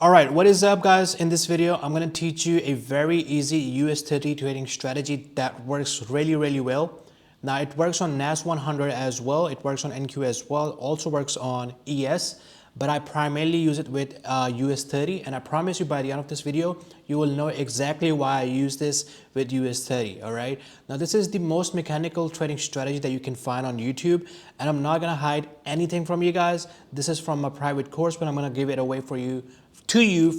Alright, what is up guys? In this video, I'm going to teach you a very easy US30 trading strategy that works really well. Now it works on NAS 100 as well, it works on NQ as well, also works on ES, but I primarily use it with US30, and I promise you by the end of this video, you will know exactly why I use this with US30, alright? Now this is the most mechanical trading strategy that you can find on YouTube, and I'm not going to hide anything from you guys. This is from a private course, but I'm going to give it away for you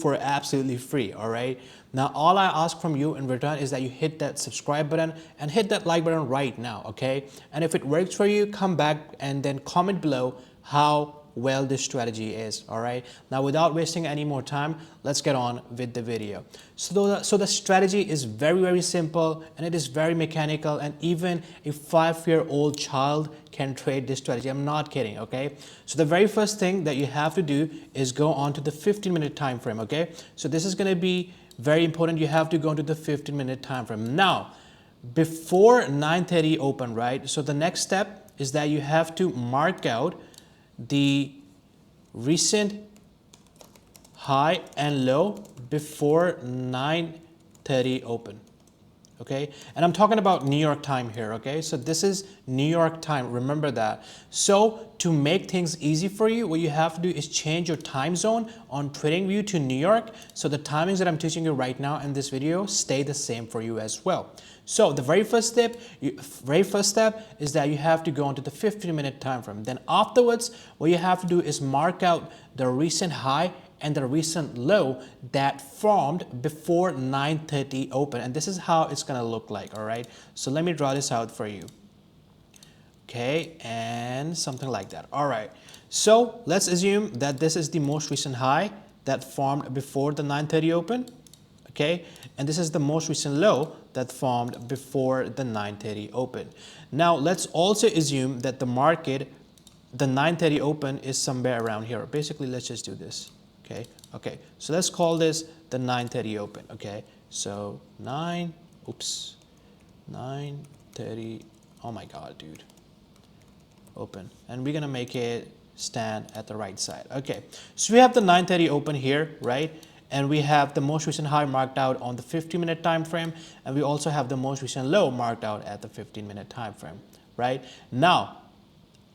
for absolutely free. All right, now all I ask from you in return is that you hit that subscribe button and hit that like button right now. Okay, and if it works for you, come back and then comment below how well this strategy is. All right, now without wasting any more time, let's get on with the video. So the strategy is very simple, and it is very mechanical, and even a 5-year-old child can trade this strategy. I'm not kidding. Okay, so the very first thing that you have to do is go on to the 15-minute time frame. Okay, so this is going to be very important. You have to go into the 15-minute time frame now before 9:30 open, right? So the next step is that you have to mark out the recent high and low before 9:30 open. Okay, and I'm talking about New York time here. Okay, so this is New York time, remember that. So to make things easy for you, what you have to do is change your time zone on TradingView to New York, so the timings that I'm teaching you right now in this video stay the same for you as well. So the very first step is that you have to go into the 15-minute time frame. Then afterwards, what you have to do is mark out the recent high and the recent low that formed before 9:30 open, and this is how it's going to look like. All right, so let me draw this out for you. Okay, and something like that. All right, so let's assume that this is the most recent high that formed before the 9:30 open. Okay, and this is the most recent low that formed before the 9:30 open. Now let's also assume that the market, the 9:30 open, is somewhere around here. Basically, let's just do this. Okay, so let's call this the 9:30 open. Okay, so 9:30, oh my god, dude, open, and we're gonna make it stand at the right side. Okay, so we have the 9:30 open here, right? And we have the most recent high marked out on the 15-minute time frame, and we also have the most recent low marked out at the 15-minute time frame, right? Now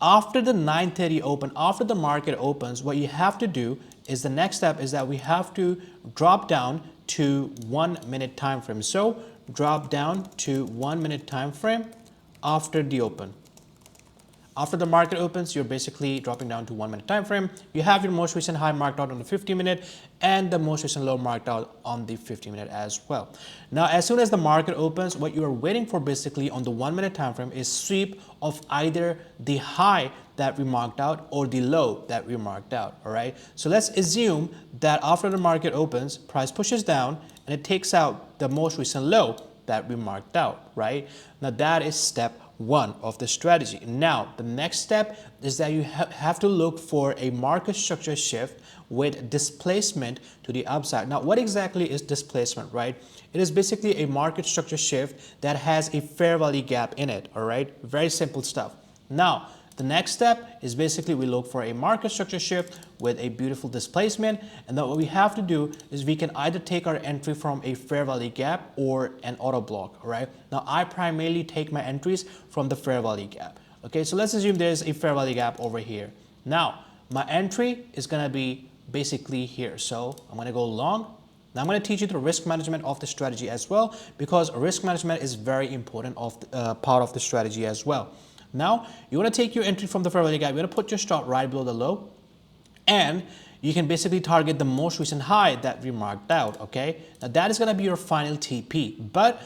after the 9:30 open, after the market opens, what you have to do is, the next step is that we have to drop down to 1-minute time frame. So drop down to 1-minute time frame after the open. After the market opens, you're basically dropping down to 1-minute time frame. You have your most recent high marked out on the 50-minute and the most recent low marked out on the 50-minute as well. Now, as soon as the market opens, what you are waiting for basically on the 1-minute time frame is sweep of either the high that we marked out or the low that we marked out. All right. So let's assume that after the market opens, price pushes down and it takes out the most recent low that we marked out. Right. Now that is step 1 of the strategy. Now the next step is that you have to look for a market structure shift with displacement to the upside. Now what exactly is displacement, right? It is basically a market structure shift that has a fair value gap in it. All right, very simple stuff. Now the next step is basically we look for a market structure shift with a beautiful displacement, and then what we have to do is we can either take our entry from a fair value gap or an auto block. All right, now I primarily take my entries from the fair value gap. Okay, so let's assume there's a fair value gap over here. Now my entry is going to be basically here, so I'm going to go long. Now I'm going to teach you the risk management of the strategy as well, because risk management is very important part of the strategy as well. Now you want to take your entry from the fair value gap, you want to put your stop right below the low, and you can basically target the most recent high that we marked out. Okay, now that is going to be your final TP. But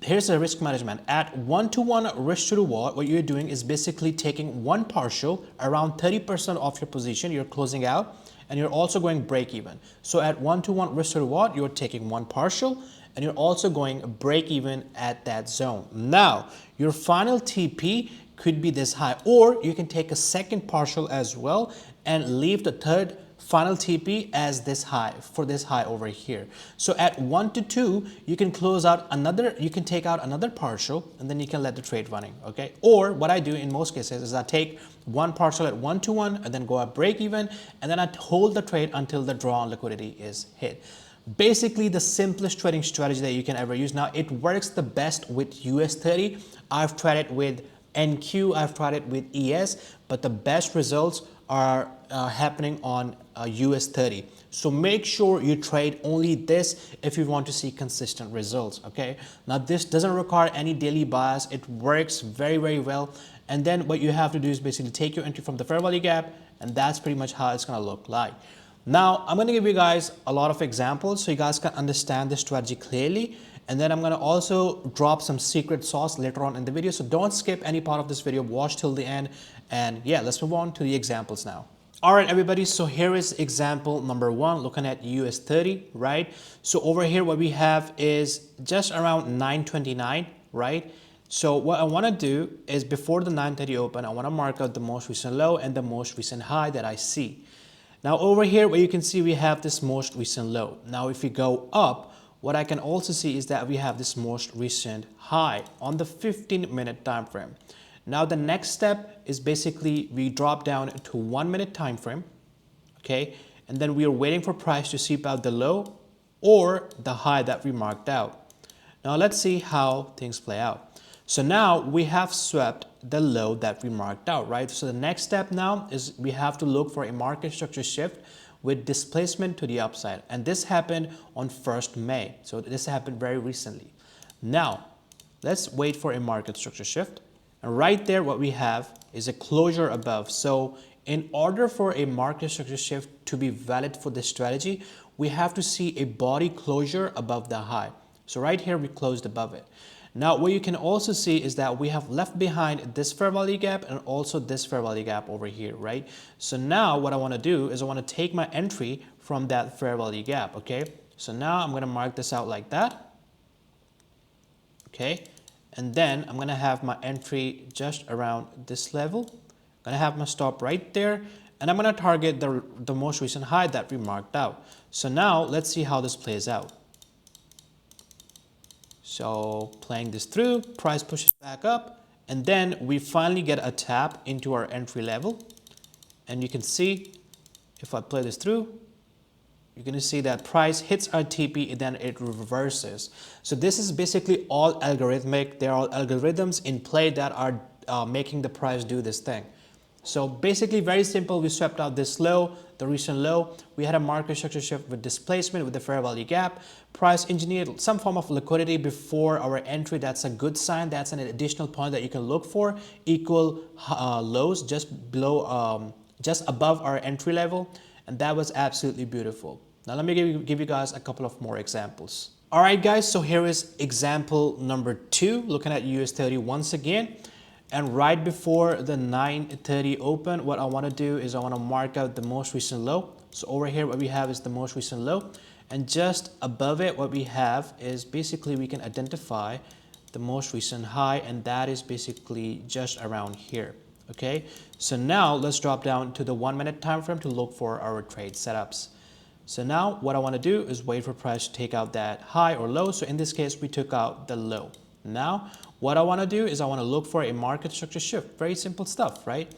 here's the risk management. At 1-to-1 risk to reward, what you're doing is basically taking one partial, around 30% of your position you're closing out, and you're also going break even. So at 1-to-1 risk to reward, you're taking one partial and you're also going break even at that zone. Now your final TP could be this high, or you can take a second partial as well and leave the third final TP as this high, for this high over here. So at 1 to 2, you can close out another, you can take out another partial, and then you can let the trade running, okay? Or what I do in most cases is I take one partial at 1 to 1 and then go at break even, and then I hold the trade until the draw on liquidity is hit. Basically the simplest trading strategy that you can ever use. Now it works the best with US30. I've tried it with NQ, I've tried it with ES, but the best results are happening on US30. So make sure you trade only this if you want to see consistent results, okay? Now this doesn't require any daily bias. It works very, very well. And then what you have to do is basically take your entry from the fair value gap, and that's pretty much how it's gonna look like. Now, I'm going to give you guys a lot of examples so you guys can understand the strategy clearly. And then I'm going to also drop some secret sauce later on in the video. So don't skip any part of this video, watch till the end. And yeah, let's move on to the examples now. All right, everybody. So here is example number 1, looking at US30, right? So over here, what we have is just around 929, right? So what I want to do is before the 930 open, I want to mark out the most recent low and the most recent high that I see. Now over here, where you can see we have this most recent low. Now if we go up, what I can also see is that we have this most recent high on the 15-minute time frame. Now the next step is basically we drop down to 1-minute time frame, okay? And then we are waiting for price to seep out the low or the high that we marked out. Now let's see how things play out. So now we have swept the low that we marked out, right? So the next step now is we have to look for a market structure shift with displacement to the upside. And this happened on 1st May. So this happened very recently. Now, let's wait for a market structure shift. And right there, what we have is a closure above. So in order for a market structure shift to be valid for this strategy, we have to see a body closure above the high. So right here, we closed above it. Now, what you can also see is that we have left behind this fair value gap and also this fair value gap over here, right? So now what I want to do is I want to take my entry from that fair value gap, okay? So now I'm going to mark this out like that, okay? And then I'm going to have my entry just around this level. I'm going to have my stop right there, and I'm going to target the most recent high that we marked out. So now let's see how this plays out. So playing this through, price pushes back up, and then we finally get a tap into our entry level. And you can see, if I play this through, you're going to see that price hits our TP and then it reverses. So this is basically all algorithmic. There are algorithms in play that are making the price do this thing. So basically very simple. We swept out this low, the recent low. We had a market structure shift with displacement with the fair value gap. Price engineered some form of liquidity before our entry. That's a good sign. That's an additional point that you can look for. Equal lows just below, just above our entry level. And that was absolutely beautiful. Now let me give you guys a couple of more examples. All right, guys. So here is example number 2, looking at US30 once again. And right before the 930 open, what I want to do is I want to mark out the most recent low. So over here, what we have is the most recent low. And just above it, what we have is basically we can identify the most recent high. And that is basically just around here. Okay. So now let's drop down to the 1-minute time frame to look for our trade setups. So now what I want to do is wait for price to take out that high or low. So in this case, we took out the low. Now, what I want to do is I want to look for a market structure shift. Very simple stuff, right?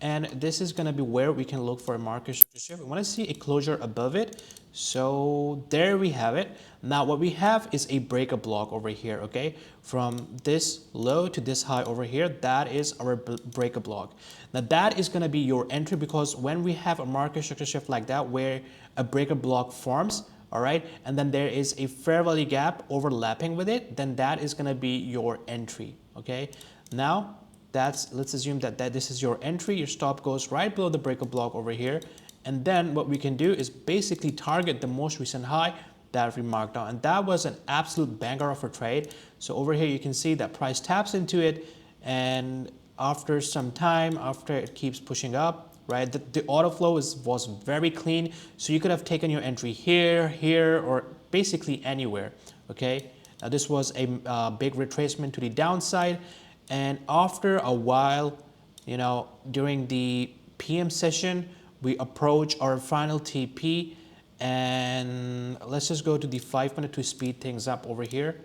And this is going to be where we can look for a market structure shift. We want to see a closure above it. So there we have it. Now what we have is a breakup block over here, okay? From this low to this high over here, that is our breakup block. Now that is going to be your entry, because when we have a market structure shift like that where a breakup block forms, all right, and then there is a fair value gap overlapping with it, then that is going to be your entry, okay? Now let's assume that this is your entry. Your stop goes right below the breakup block over here. And then what we can do is basically target the most recent high that we marked out. And that was an absolute banger of a trade. So over here, you can see that price taps into it. And after some time, after it keeps pushing up, right, the order flow was very clean. So you could have taken your entry here, here, or basically anywhere, okay? Now this was a big retracement to the downside. And after a while, you know, during the PM session, we approach our final TP, and let's just go to the 5-minute to speed things up over here,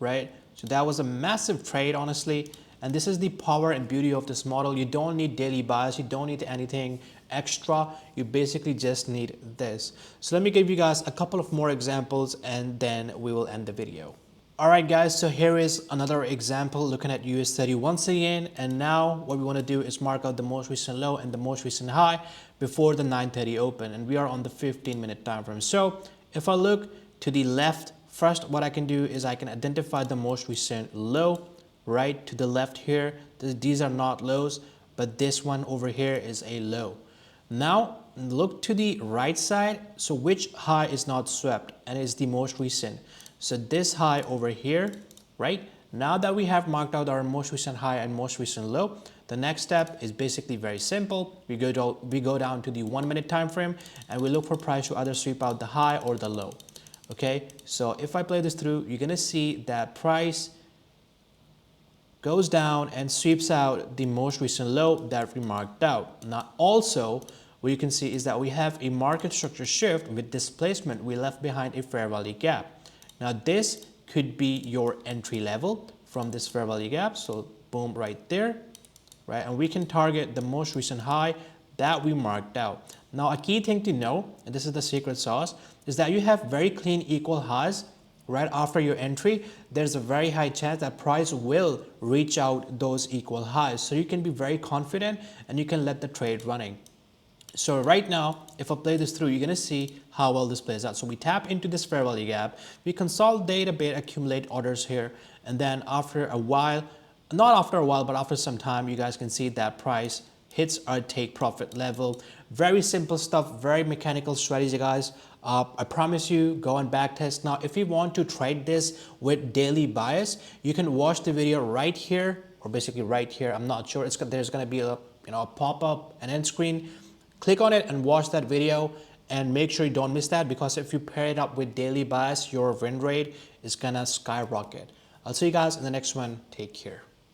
right? So that was a massive trade, honestly. And this is the power and beauty of this model. You don't need daily bias. You don't need anything extra. You basically just need this. So let me give you guys a couple of more examples and then we will end the video. All right, guys, so here is another example looking at US30 once again. And now what we want to do is mark out the most recent low and the most recent high before the 9:30 open. And we are on the 15-minute time frame. So if I look to the left, first what I can do is I can identify the most recent low right to the left here. These are not lows, but this one over here is a low. Now look to the right side. So which high is not swept and is the most recent? So this high over here, right? Now that we have marked out our most recent high and most recent low, the next step is basically very simple. We go down to the 1-minute time frame and we look for price to either sweep out the high or the low. Okay, so if I play this through, you're gonna see that price goes down and sweeps out the most recent low that we marked out. Now also, what you can see is that we have a market structure shift with displacement. We left behind a fair value gap. Now this could be your entry level from this fair value gap. So boom, right there, right? And we can target the most recent high that we marked out. Now a key thing to know, and this is the secret sauce, is that you have very clean equal highs right after your entry. There's a very high chance that price will reach out those equal highs. So you can be very confident and you can let the trade running. So right now, if I play this through, you're gonna see how well this plays out. So we tap into this fair value gap, we consolidate a bit, accumulate orders here, and then after a while, not after a while, but after some time, you guys can see that price hits our take profit level. Very simple stuff, very mechanical strategy, guys. I promise you, go and back test. Now, if you want to trade this with daily bias, you can watch the video right here, or basically right here. I'm not sure. There's gonna be a a pop-up, an end screen. Click on it and watch that video and make sure you don't miss that, because if you pair it up with daily bias, your win rate is gonna skyrocket. I'll see you guys in the next one. Take care.